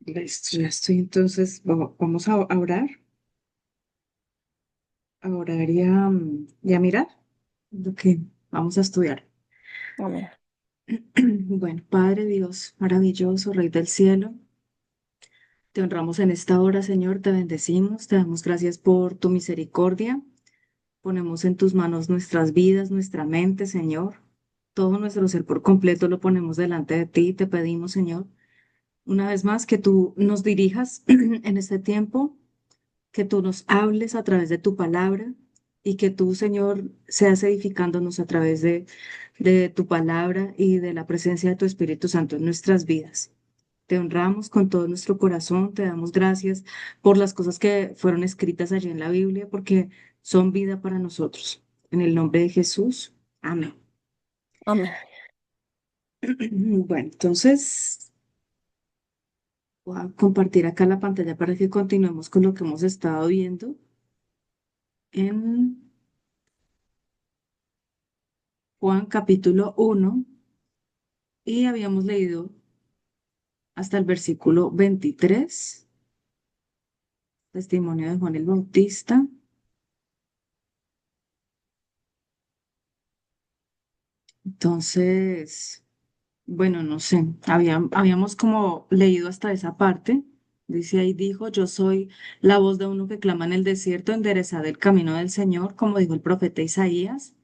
Listo, ya estoy. Entonces, vamos a orar y a mirar lo que vamos a estudiar. Amén. Bueno, Padre Dios, maravilloso, Rey del cielo, te honramos en esta hora, Señor, te bendecimos, te damos gracias por tu misericordia. Ponemos en tus manos nuestras vidas, nuestra mente, Señor. Todo nuestro ser por completo lo ponemos delante de ti y te pedimos, Señor, una vez más que tú nos dirijas en este tiempo, que tú nos hables a través de tu palabra y que tú, Señor, seas edificándonos a través de tu palabra y de la presencia de tu Espíritu Santo en nuestras vidas. Te honramos con todo nuestro corazón, te damos gracias por las cosas que fueron escritas allí en la Biblia, porque son vida para nosotros. En el nombre de Jesús, amén. Amén. Bueno, entonces voy a compartir acá la pantalla para que continuemos con lo que hemos estado viendo en Juan capítulo 1 y habíamos leído hasta el versículo 23, testimonio de Juan el Bautista. Entonces, bueno, no sé, habíamos como leído hasta esa parte. Dice ahí, dijo, yo soy la voz de uno que clama en el desierto, enderezad el camino del Señor, como dijo el profeta Isaías.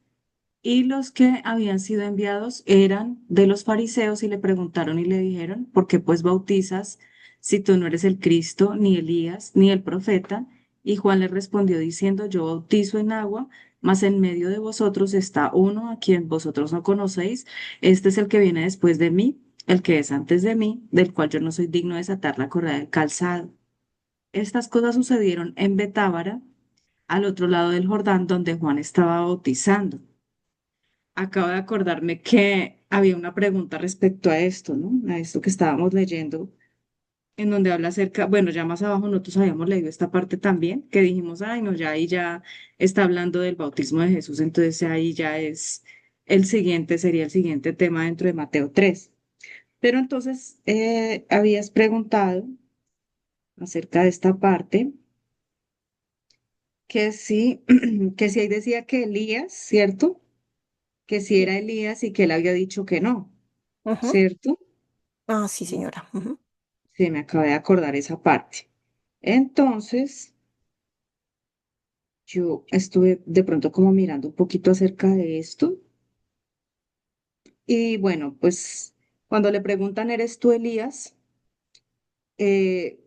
Y los que habían sido enviados eran de los fariseos y le preguntaron y le dijeron, ¿por qué pues bautizas si tú no eres el Cristo, ni Elías, ni el profeta? Y Juan le respondió diciendo, yo bautizo en agua, mas en medio de vosotros está uno a quien vosotros no conocéis. Este es el que viene después de mí, el que es antes de mí, del cual yo no soy digno de desatar la correa del calzado. Estas cosas sucedieron en Betábara, al otro lado del Jordán, donde Juan estaba bautizando. Acabo de acordarme que había una pregunta respecto a esto, ¿no? A esto que estábamos leyendo, en donde habla acerca, bueno, ya más abajo nosotros habíamos leído esta parte también, que dijimos, ay, no, ya ahí ya está hablando del bautismo de Jesús, entonces ahí ya es el siguiente, sería el siguiente tema dentro de Mateo 3. Pero entonces habías preguntado acerca de esta parte, que sí, que si ahí decía que Elías, ¿cierto? Que si Sí. era Elías y que él había dicho que no, Ujú. ¿cierto? Ah, sí, señora. Ujú. Sí, me acabé de acordar esa parte. Entonces, yo estuve de pronto como mirando un poquito acerca de esto y bueno, pues cuando le preguntan, ¿eres tú Elías? Eh,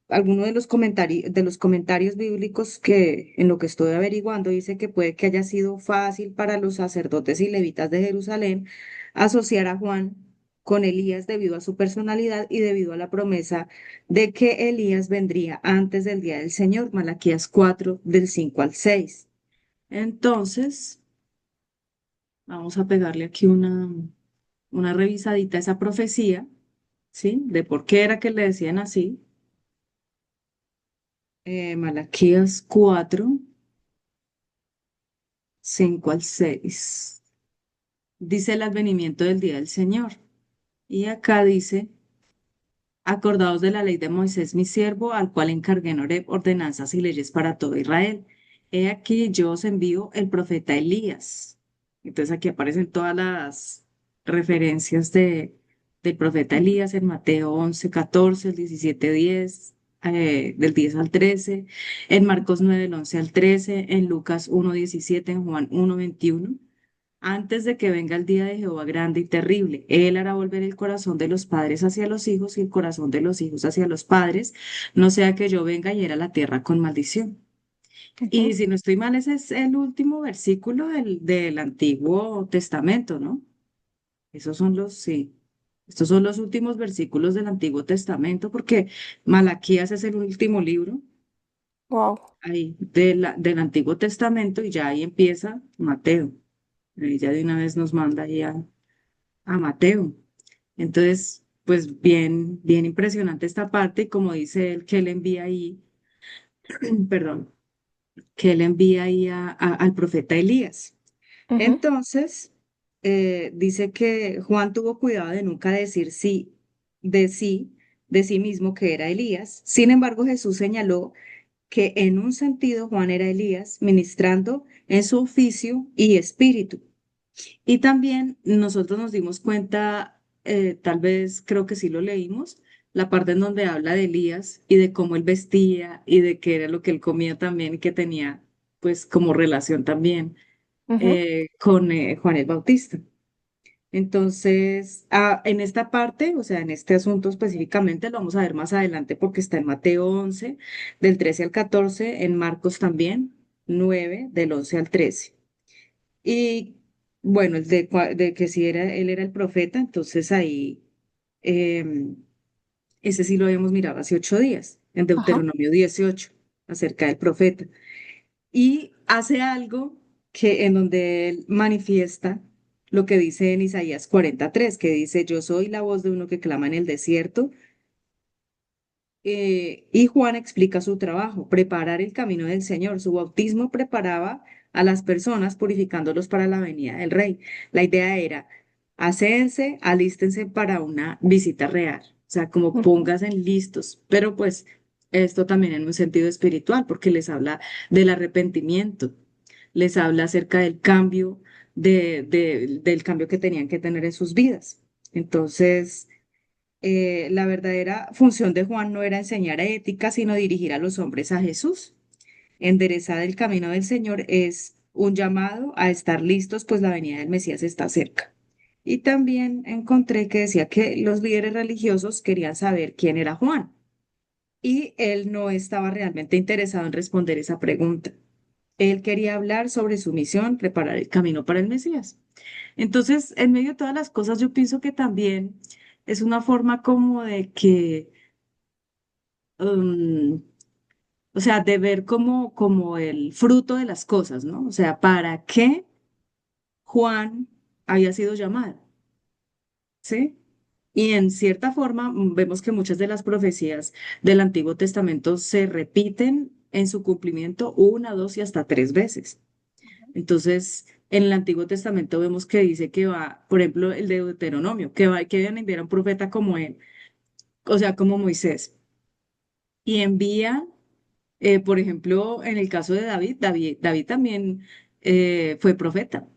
alguno de los comentarios bíblicos que en lo que estoy averiguando dice que puede que haya sido fácil para los sacerdotes y levitas de Jerusalén asociar a Juan con Elías debido a su personalidad y debido a la promesa de que Elías vendría antes del día del Señor, Malaquías 4 del 5 al 6. Entonces, vamos a pegarle aquí una revisadita a esa profecía, ¿sí? De por qué era que le decían así. Malaquías 4 5 al 6. Dice el advenimiento del día del Señor. Y acá dice, acordaos de la ley de Moisés, mi siervo, al cual encargué en Horeb ordenanzas y leyes para todo Israel. He aquí yo os envío el profeta Elías. Entonces aquí aparecen todas las referencias del profeta Elías en Mateo 11 14 el 17 10 del 10 al 13 en Marcos 9 del 11 al 13 en Lucas 1 17 en Juan 1 21 antes de que venga el día de Jehová grande y terrible. Él hará volver el corazón de los padres hacia los hijos y el corazón de los hijos hacia los padres, no sea que yo venga y hiera la tierra con maldición. Y Ujú. si no estoy mal, ese es el último versículo del Antiguo Testamento, ¿no? Esos son los, sí. Estos son los últimos versículos del Antiguo Testamento, porque Malaquías es el último libro Wow. ahí del Antiguo Testamento y ya ahí empieza Mateo. Ahí ya de una vez nos manda ahí a Mateo. Entonces, pues bien, bien impresionante esta parte y como dice él, que él envía ahí, perdón, que él envía ahí al profeta Elías. Ujú. Entonces, dice que Juan tuvo cuidado de nunca decir sí, de sí, de sí mismo que era Elías. Sin embargo, Jesús señaló que en un sentido Juan era Elías, ministrando en su oficio y espíritu. Y también nosotros nos dimos cuenta, tal vez creo que sí lo leímos, la parte en donde habla de Elías y de cómo él vestía y de qué era lo que él comía también y que tenía pues como relación también Ujú. con Juan el Bautista. Entonces, en esta parte, o sea, en este asunto específicamente, lo vamos a ver más adelante porque está en Mateo 11 del 13 al 14, en Marcos también, 9 del 11 al 13. Y bueno, el de que si era, él era el profeta, entonces ahí, em, ese sí lo habíamos mirado hace 8 días, en Ajá, Deuteronomio 18 acerca del profeta. Y hace algo que en donde él manifiesta lo que dice en Isaías 43 que dice, yo soy la voz de uno que clama en el desierto. Y Juan explica su trabajo, preparar el camino del Señor. Su bautismo preparaba a las personas, purificándolos para la venida del Rey. La idea era, hacédense, alístense para una visita real. O sea, como ujú, pónganse listos. Pero pues esto también en un sentido espiritual, porque les habla del arrepentimiento, les habla acerca del cambio, del cambio que tenían que tener en sus vidas. Entonces la verdadera función de Juan no era enseñar ética, sino dirigir a los hombres a Jesús. Enderezar el camino del Señor es un llamado a estar listos, pues la venida del Mesías está cerca. Y también encontré que decía que los líderes religiosos querían saber quién era Juan y él no estaba realmente interesado en responder esa pregunta. Él quería hablar sobre su misión, preparar el camino para el Mesías. Entonces, en medio de todas las cosas, yo pienso que también es una forma como de que, um, o sea, de ver como el fruto de las cosas, ¿no? O sea, ¿para qué Juan había sido llamado? ¿Sí? Y en cierta forma vemos que muchas de las profecías del Antiguo Testamento se repiten en su cumplimiento una, dos y hasta tres veces. Entonces, en el Antiguo Testamento vemos que dice que va, por ejemplo, el de Deuteronomio, que van a enviar a un profeta como él, o sea, como Moisés. Y envía, por ejemplo, en el caso de David también fue profeta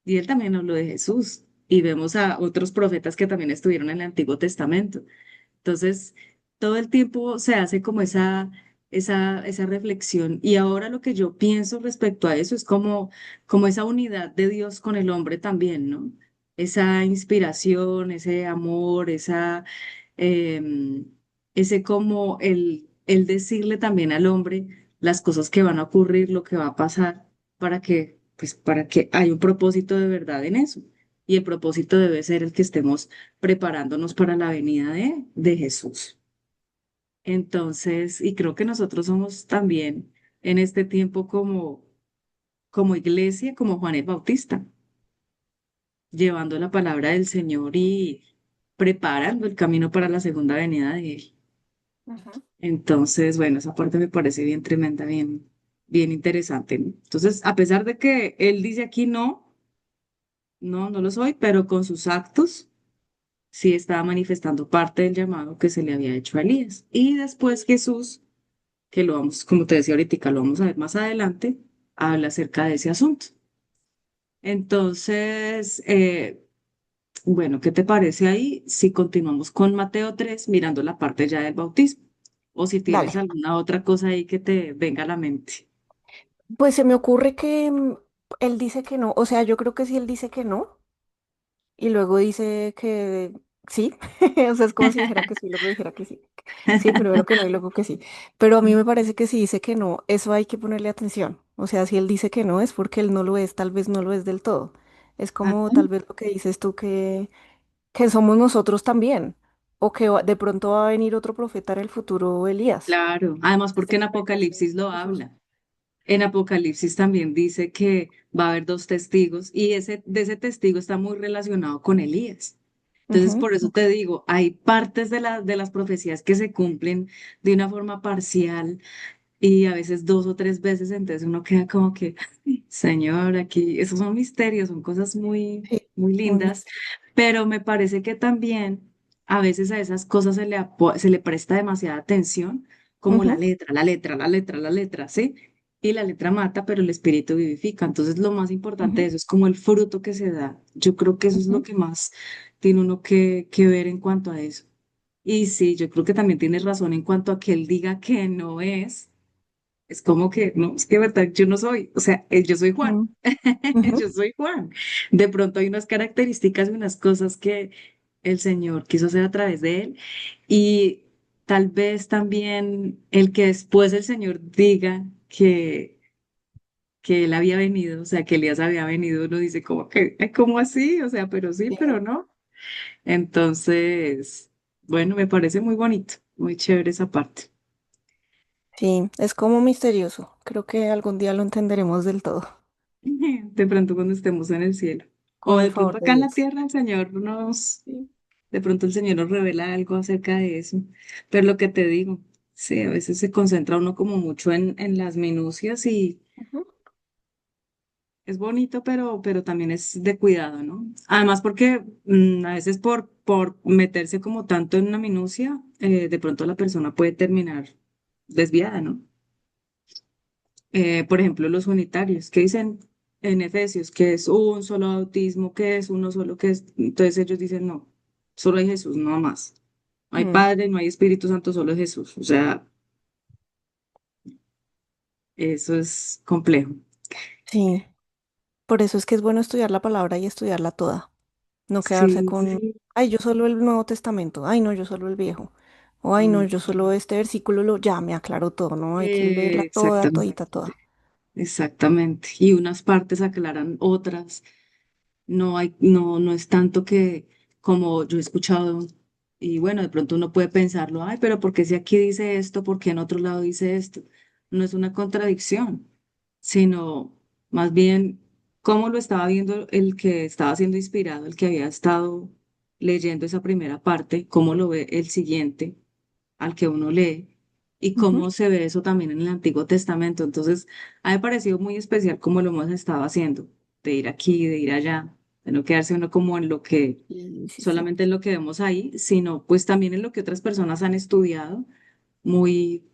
y él también habló de Jesús. Y vemos a otros profetas que también estuvieron en el Antiguo Testamento. Entonces, todo el tiempo se hace como esa reflexión. Y ahora lo que yo pienso respecto a eso es como esa unidad de Dios con el hombre también, ¿no? Esa inspiración, ese amor, em, ese como el decirle también al hombre las cosas que van a ocurrir, lo que va a pasar, para que haya un propósito de verdad en eso. Y el propósito debe ser el que estemos preparándonos para la venida de Jesús. Entonces, y creo que nosotros somos también en este tiempo como iglesia, como Juan el Bautista, llevando la palabra del Señor y preparando el camino para la segunda venida de Él. ujú. Entonces, bueno, esa parte me parece bien tremenda, bien interesante, ¿no? Entonces, a pesar de que Él dice aquí no lo soy, pero con sus actos sí estaba manifestando parte del llamado que se le había hecho a Elías. Y después Jesús, que lo vamos, como te decía ahorita, lo vamos a ver más adelante, habla acerca de ese asunto. Entonces, bueno, ¿qué te parece ahí si continuamos con Mateo 3 mirando la parte ya del bautismo? O si tienes Dale. alguna otra cosa ahí que te venga a la mente. Pues se me ocurre que él dice que no, o sea, yo creo que sí él dice que no, y luego dice que sí, o sea, es como si dijera que sí, luego dijera que sí. Sí, primero que no y luego que sí. Pero a mí me parece que si dice que no, eso hay que ponerle atención. O sea, si él dice que no es porque él no lo es, tal vez no lo es del todo. Es como Ajá. tal vez lo que dices tú que somos nosotros también, o que de pronto va a venir otro profeta en el futuro, Elías. Claro, además porque en Entonces, me parece Apocalipsis lo Jesús. habla. En Apocalipsis también dice que va a haber dos testigos y de ese testigo está muy relacionado con Elías. Entonces, Ujú, por eso te digo, hay partes de las profecías que se cumplen de una forma parcial y a veces dos o tres veces, entonces uno queda como que, Señor, aquí, esos son misterios, son cosas muy, sí, muy muy lindas, misterioso. pero me parece que también a veces a esas cosas se le presta demasiada atención, como la Ujú, letra, la letra, la letra, la letra, ¿sí? Y la letra mata, pero el espíritu vivifica. Entonces, lo más importante de ujú, eso es como el fruto que se da. Yo creo que eso es lo ujú. que más tiene uno que ver en cuanto a eso. Y sí, yo creo que también tienes razón en cuanto a que él diga que no es. Es como que, no, es que verdad, yo no soy, o sea, yo soy Juan, Mm, ujú. yo soy Juan. De pronto hay unas características y unas cosas que el Señor quiso hacer a través de él y tal vez también el que después el Señor diga que él había venido, o sea, que Elías había venido, uno dice como que, ¿cómo así? O sea, pero sí, Sí, pero no. Entonces, bueno, me parece muy bonito, muy chévere esa parte. sí, es como misterioso. Creo que algún día lo entenderemos del todo, De pronto cuando estemos en el cielo. O con el de pronto favor de acá en la Dios. tierra el Señor Sí. de pronto el Señor nos revela algo acerca de eso. Pero lo que te digo, sí, a veces se concentra uno como mucho en las minucias y Ujú, es bonito, pero también es de cuidado, ¿no? Además porque a veces por meterse como tanto en una minucia, de pronto la persona puede terminar desviada, ¿no? Por ejemplo, los unitarios, que dicen en Efesios que es un solo bautismo, que es uno solo, que es. Entonces ellos dicen, no, solo hay Jesús, no más. No hay mm, Padre, no hay Espíritu Santo, solo es Jesús. O sea, eso es complejo. sí, por eso es que es bueno estudiar la palabra y estudiarla toda. No quedarse Sí, con, ay, yo solo el Nuevo Testamento, ay, no, yo solo el Viejo, o ay, no, mm, yo solo este versículo ya me aclaró todo, ¿no? Hay que leerla toda, exactamente, todita, toda. exactamente. Y unas partes aclaran otras. No es tanto que como yo he escuchado, y bueno, de pronto uno puede pensarlo, ay, pero ¿por qué si aquí dice esto, por qué en otro lado dice esto? No es una contradicción, sino más bien cómo lo estaba viendo el que estaba siendo inspirado, el que había estado leyendo esa primera parte, cómo lo ve el siguiente al que uno lee y Ujú, cómo se ve eso también en el Antiguo Testamento. Entonces, a mí me ha parecido muy especial cómo lo hemos estado haciendo, de ir aquí, de ir allá, de no quedarse uno como en lo que, sí, sí, sí. solamente en lo que vemos ahí, sino pues también en lo que otras personas han estudiado, muy,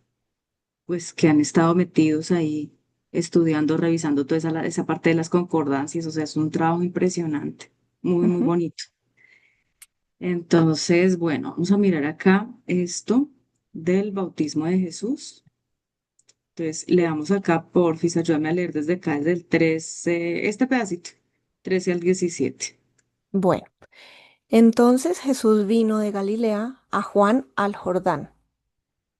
pues que han estado metidos ahí estudiando, revisando toda esa parte de las concordancias, o sea, es un trabajo impresionante, muy, muy Ujú. bonito. Entonces, bueno, vamos a mirar acá esto del bautismo de Jesús. Entonces, le damos acá, porfis, ayúdame a leer desde acá, desde el 13, este pedacito, 13 al 17. Bueno, entonces Jesús vino de Galilea a Juan al Jordán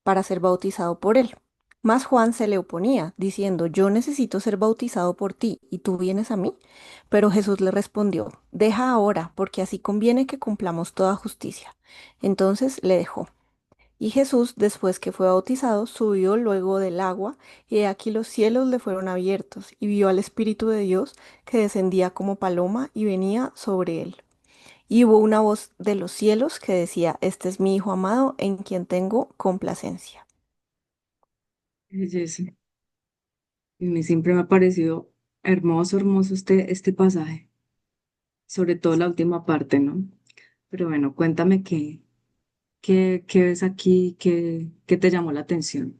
para ser bautizado por él. Mas Juan se le oponía, diciendo, yo necesito ser bautizado por ti, ¿y tú vienes a mí? Pero Jesús le respondió, deja ahora, porque así conviene que cumplamos toda justicia. Entonces le dejó. Y Jesús, después que fue bautizado, subió luego del agua, y he aquí los cielos le fueron abiertos, y vio al Espíritu de Dios que descendía como paloma y venía sobre él. Y hubo una voz de los cielos que decía, este es mi Hijo amado, en quien tengo complacencia. Belleza. Y a mí siempre me ha parecido hermoso, hermoso este pasaje, sobre todo la última parte, ¿no? Pero bueno, cuéntame qué ves aquí, qué te llamó la atención.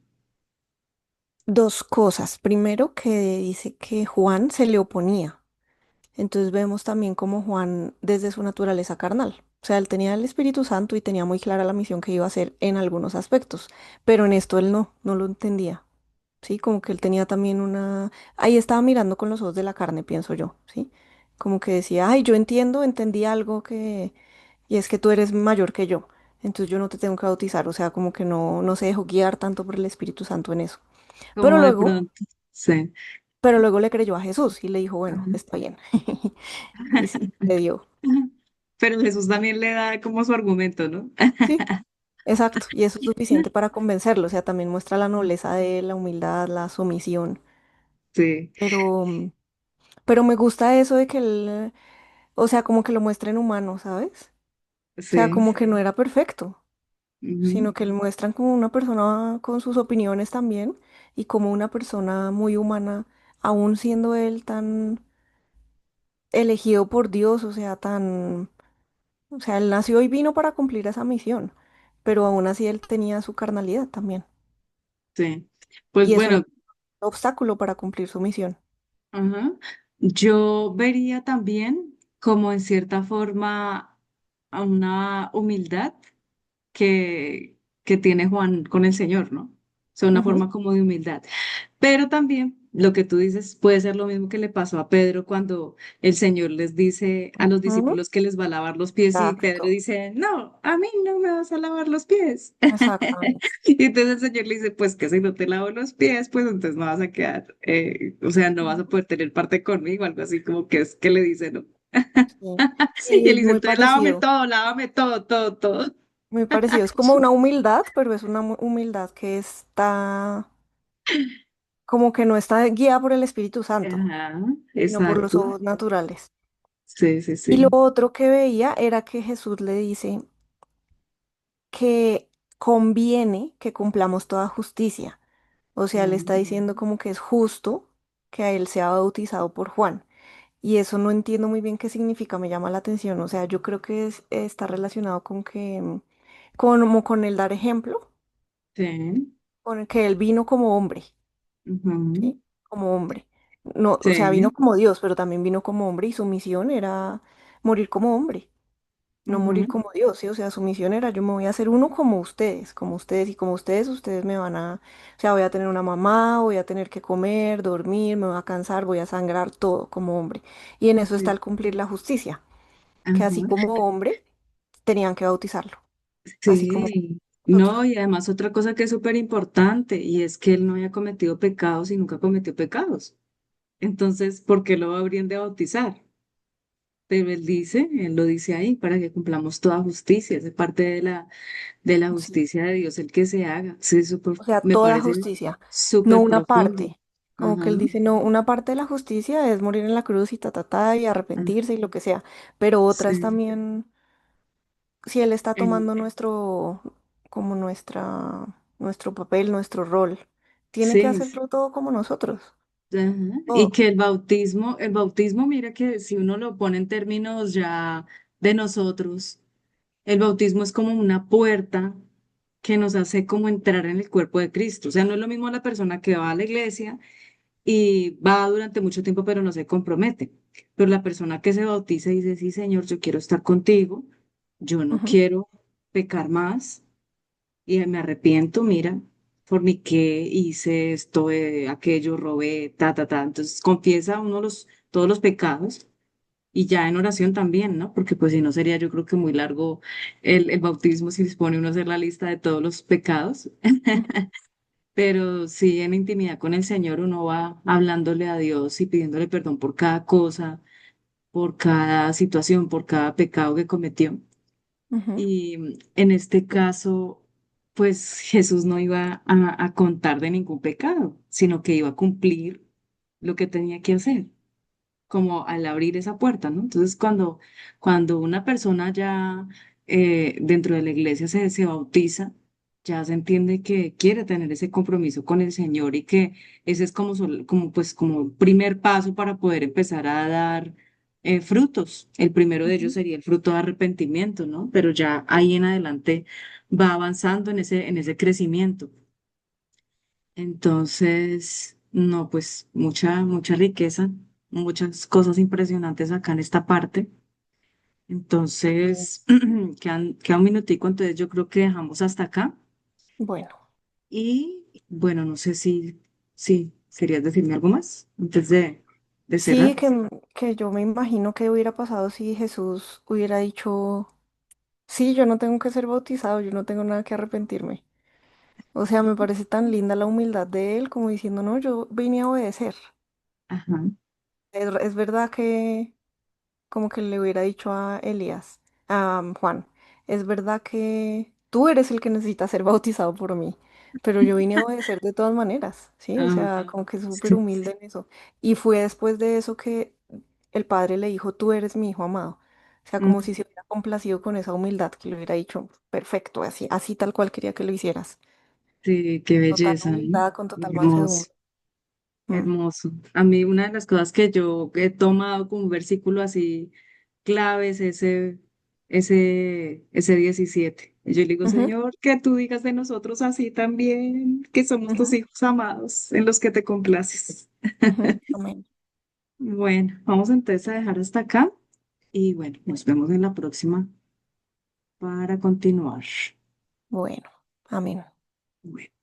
Dos cosas. Primero, que dice que Juan se le oponía. Entonces vemos también como Juan, desde su naturaleza carnal, o sea, él tenía el Espíritu Santo y tenía muy clara la misión que iba a hacer en algunos aspectos, pero en esto él no lo entendía, ¿sí? Como que él tenía también una... Ahí estaba mirando con los ojos de la carne, pienso yo, ¿sí? Como que decía, ay, yo entiendo, entendí algo que... Y es que tú eres mayor que yo, entonces yo no te tengo que bautizar, o sea, como que no se dejó guiar tanto por el Espíritu Santo en eso. Pero Como de luego, pronto, sí. pero luego le creyó a Jesús y le dijo, bueno, Ajá. está bien. Y sí, le dio. Pero Jesús también le da como su argumento, ¿no? Sí, exacto. Y eso es suficiente para convencerlo. O sea, también muestra la nobleza de él, la humildad, la sumisión. Sí, Pero, pero me gusta eso de que él, o sea, como que lo muestren humano, ¿sabes? O sea, sí. como que no era perfecto, Ujú. sino que lo muestran como una persona con sus opiniones también y como una persona muy humana, aún siendo él tan elegido por Dios, o sea, tan... O sea, él nació y vino para cumplir esa misión, pero aún así él tenía su carnalidad también. Sí. Pues Y eso no bueno, es un obstáculo para cumplir su misión. ajá. Yo vería también como en cierta forma a una humildad que tiene Juan con el Señor, ¿no? O sea, una Ujú, forma como de humildad. Pero también lo que tú dices puede ser lo mismo que le pasó a Pedro cuando el Señor les dice a los ujú. discípulos que les va a lavar los pies y Pedro Exacto, dice, no, a mí no me vas a lavar los pies. exactamente. Y entonces el Señor le dice, pues que si no te lavo los pies, pues entonces no vas a quedar, o sea, no vas a Ujú. poder tener parte conmigo, algo así como que es que le dice, ¿no? Sí. Y Y él dice, muy entonces parecido, lávame todo, todo, todo. muy parecido. Es como una humildad, pero es una humildad que está como que no está guiada por el Espíritu Santo, Ajá, sino por los exacto. ojos naturales. Sí, sí, Y lo sí. otro que veía era que Jesús le dice que conviene que cumplamos toda justicia. O sea, le está Mm, diciendo como que es justo que a él sea bautizado por Juan. Y eso no entiendo muy bien qué significa, me llama la atención. O sea, yo creo que está relacionado con que, como con el dar ejemplo, sí, con el que él vino como hombre, ujú, ¿sí? Como hombre. No, o sea, vino sí, como Dios, pero también vino como hombre y su misión era morir como hombre, no morir ujú, como Dios, ¿sí? O sea, su misión era yo me voy a hacer uno como ustedes y como ustedes, ustedes me van a, o sea, voy a tener una mamá, voy a tener que comer, dormir, me voy a cansar, voy a sangrar todo como hombre. Y en eso está sí, el cumplir la justicia, que así ajá, como hombre tenían que bautizarlo, así como sí. nosotros. No, y además otra cosa que es súper importante, y es que él no había cometido pecados y nunca cometió pecados. Entonces, ¿por qué lo habrían de bautizar? Pero él lo dice ahí, para que cumplamos toda justicia, es parte de la Sí. justicia de Dios, el que se haga. Sí, O sea, me toda parece justicia, no súper una profundo. parte. Como que Ajá, él dice, no, una parte de la justicia es morir en la cruz y ta, ta, ta, y ah, arrepentirse y lo que sea, pero otra es sí. también si él está El- tomando como nuestro papel, nuestro rol, tiene que sí, hacerlo todo como nosotros. ajá. Y Todo. que el bautismo, mira que si uno lo pone en términos ya de nosotros, el bautismo es como una puerta que nos hace como entrar en el cuerpo de Cristo. O sea, no es lo mismo la persona que va a la iglesia y va durante mucho tiempo, pero no se compromete. Pero la persona que se bautiza y dice, sí, Señor, yo quiero estar contigo, yo no Ujú, quiero pecar más y me arrepiento, mira, forniqué, hice esto, aquello, robé, ta, ta, ta. Entonces confiesa uno todos los pecados y ya en oración también, ¿no? Porque pues si no sería yo creo que muy largo el bautismo si les pone uno a hacer la lista de todos los pecados. ujú, Pero sí en intimidad con el Señor uno va hablándole a Dios y pidiéndole perdón por cada cosa, por cada situación, por cada pecado que cometió. ujú, Y en este caso, pues Jesús no iba a contar de ningún pecado, sino que iba a cumplir lo que tenía que hacer, como al abrir esa puerta, ¿no? Entonces, cuando una persona ya dentro de la iglesia se bautiza, ya se entiende que quiere tener ese compromiso con el Señor y que ese es como pues, como un primer paso para poder empezar a dar frutos. El primero de ellos ujú, sería el fruto de arrepentimiento, ¿no? Pero ya ahí en adelante va avanzando en ese crecimiento. Entonces, no, pues mucha riqueza, muchas cosas impresionantes acá en esta parte. sí. Entonces, queda un minutico, entonces yo creo que dejamos hasta acá. Bueno, Y bueno, no sé si querías decirme algo más antes de sí, cerrar. que yo me imagino que hubiera pasado si Jesús hubiera dicho, sí, yo no tengo que ser bautizado, yo no tengo nada que arrepentirme. O sea, me parece tan linda la humildad de él como diciendo, no, yo vine a obedecer. Ajá. Es verdad que como que le hubiera dicho a Elías, a Juan, es verdad que tú eres el que necesita ser bautizado por mí, pero yo vine a obedecer de todas maneras, ¿sí? O Ah, sea, como que súper sí, humilde en eso. Y fue después de eso que el padre le dijo, tú eres mi hijo amado. O sea, como mm, si se hubiera complacido con esa humildad, que le hubiera dicho, perfecto, así, así tal cual quería que lo hicieras. sí, qué Total belleza, ¿no? humildad, con total Hermoso, mansedumbre. Mm, hermoso. A mí una de las cosas que yo he tomado como versículo así clave es ese. ese 17. Y yo le digo, Ujú, Señor, que tú digas de nosotros así también, que somos tus ujú, hijos amados, en los que te complaces. ujú. Amén. Bueno, vamos entonces a dejar hasta acá y bueno, nos vemos en la próxima para continuar. Bueno, amén. Bueno.